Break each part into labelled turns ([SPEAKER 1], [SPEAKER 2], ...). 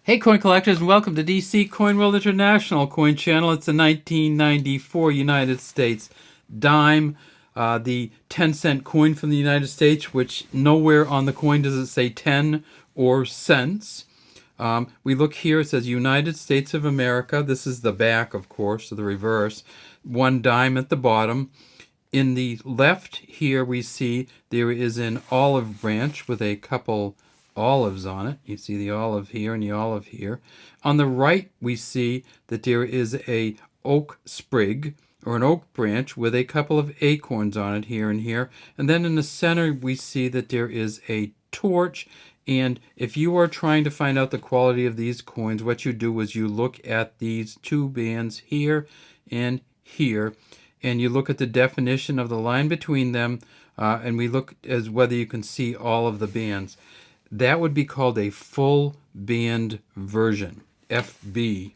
[SPEAKER 1] Hey coin collectors, and welcome to DC Coin World International Coin Channel. It's the 1994 United States dime, the 10-cent coin from the United States, which nowhere on the coin does it say 10 or cents. We look here, it says United States of America. This is the back, of course, so the reverse. One dime at the bottom. In the left here, we see there is an olive branch with a couple olives on it. You see the olive here and the olive here. On the right, we see that there is a oak sprig or an oak branch with a couple of acorns on it here and here. And then in the center, we see that there is a torch. And if you are trying to find out the quality of these coins, what you do is you look at these two bands here and here, and you look at the definition of the line between them, and we look as whether you can see all of the bands. That would be called a full band version, FB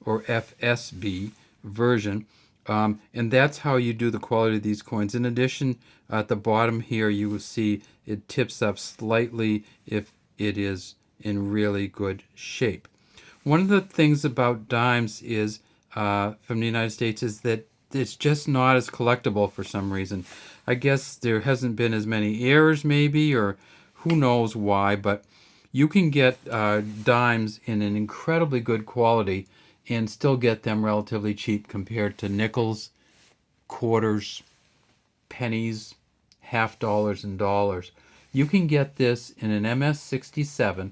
[SPEAKER 1] or FSB version. And that's how you do the quality of these coins. In addition, at the bottom here, you will see it tips up slightly if it is in really good shape. One of the things about dimes is from the United States is that it's just not as collectible for some reason. I guess there hasn't been as many errors maybe, or who knows why, but you can get dimes in an incredibly good quality and still get them relatively cheap compared to nickels, quarters, pennies, half dollars, and dollars. You can get this in an MS-67,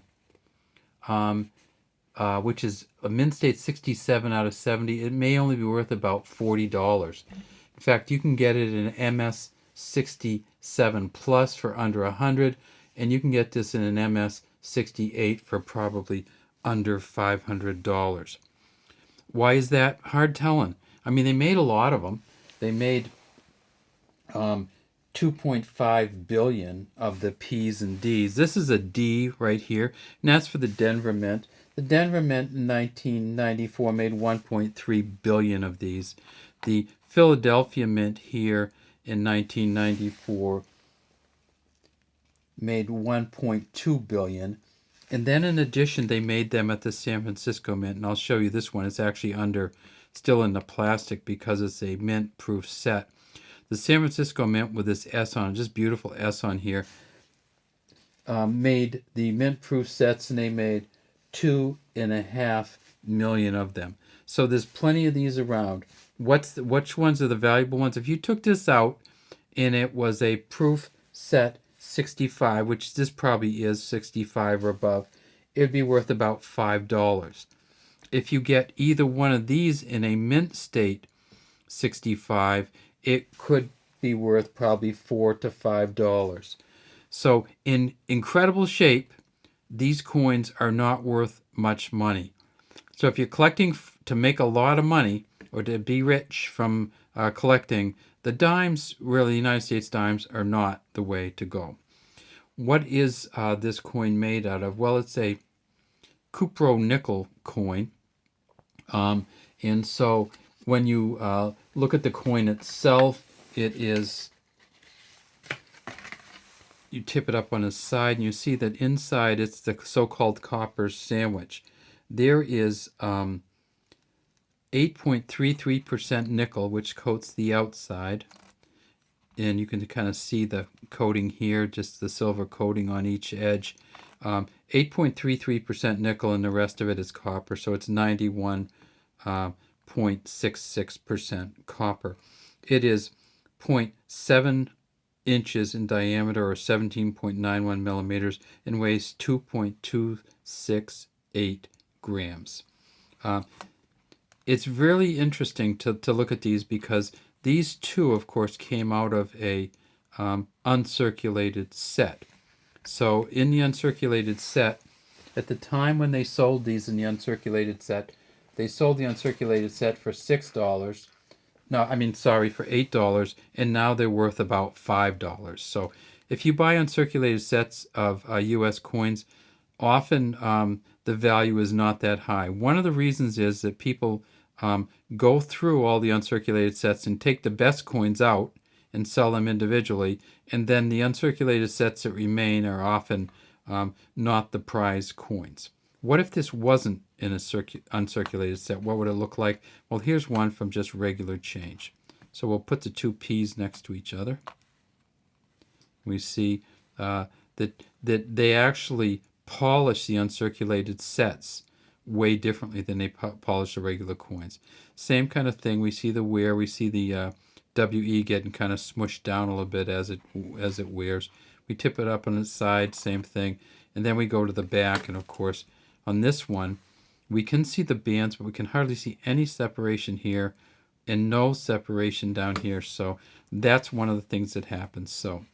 [SPEAKER 1] which is a mint state 67 out of 70. It may only be worth about $40. In fact, you can get it in an MS-67 Plus for under $100, and you can get this in an MS-68 for probably under $500. Why is that? Hard telling. I mean, they made a lot of them. They made 2.5 billion of the P's and D's. This is a D right here, and that's for the Denver Mint. The Denver Mint in 1994 made 1.3 billion of these. The Philadelphia Mint here in 1994 made 1.2 billion. And then in addition, they made them at the San Francisco Mint, and I'll show you this one. It's actually still in the plastic because it's a mint-proof set. The San Francisco Mint with this S on it, just beautiful S on here, made the mint-proof sets, and they made 2.5 million of them. So there's plenty of these around. Which ones are the valuable ones? If you took this out and it was a proof set 65, which this probably is 65 or above, it'd be worth about $5. If you get either one of these in a mint state 65, it could be worth probably $4 to $5. So in incredible shape, these coins are not worth much money. So if you're collecting to make a lot of money or to be rich from collecting, the dimes, really the United States dimes, are not the way to go. What is this coin made out of? Well, it's a cupro nickel coin. And so when you look at the coin itself, it is, you tip it up on the side and you see that inside it's the so-called copper sandwich. There is 8.33% nickel, which coats the outside. And you can kind of see the coating here, just the silver coating on each edge. 8.33% nickel, and the rest of it is copper, so it's 91.66% copper. It is 0.7 inches in diameter, or 17.91 millimeters, and weighs 2.268 grams. It's really interesting to look at these because these two, of course, came out of a uncirculated set. So in the uncirculated set, at the time when they sold these in the uncirculated set, they sold the uncirculated set for $6. No, I mean, sorry, for $8, and now they're worth about $5. So if you buy uncirculated sets of U.S. coins, often the value is not that high. One of the reasons is that people go through all the uncirculated sets and take the best coins out and sell them individually, and then the uncirculated sets that remain are often not the prize coins. What if this wasn't in a uncirculated set? What would it look like? Well, here's one from just regular change. So we'll put the two P's next to each other. We see that they actually polish the uncirculated sets way differently than they polish the regular coins. Same kind of thing. We see the wear. We see the WE getting kind of smushed down a little bit as it wears. We tip it up on the side, same thing. And then we go to the back, and of course, on this one, we can see the bands, but we can hardly see any separation here and no separation down here. So that's one of the things that happens. So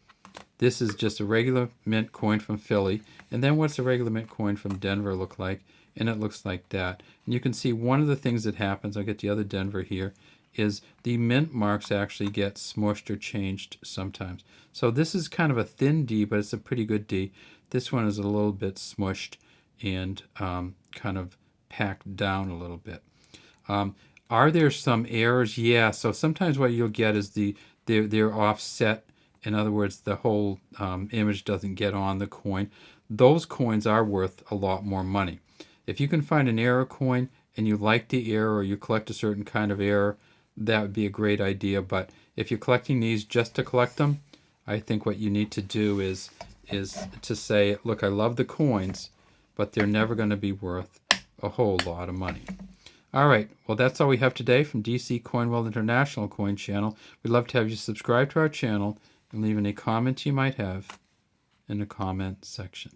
[SPEAKER 1] this is just a regular mint coin from Philly. And then what's a regular mint coin from Denver look like? And it looks like that. And you can see one of the things that happens, I'll get the other Denver here, is the mint marks actually get smushed or changed sometimes. So this is kind of a thin D, but it's a pretty good D. This one is a little bit smushed and kind of packed down a little bit. Are there some errors? Yeah, so sometimes what you'll get is they're offset. In other words, the whole image doesn't get on the coin. Those coins are worth a lot more money. If you can find an error coin and you like the error or you collect a certain kind of error, that would be a great idea. But if you're collecting these just to collect them, I think what you need to do is to say, look, I love the coins, but they're never going to be worth a whole lot of money. All right, well, that's all we have today from DC Coinwell International Coin Channel. We'd love to have you subscribe to our channel and leave any comments you might have in the comment section.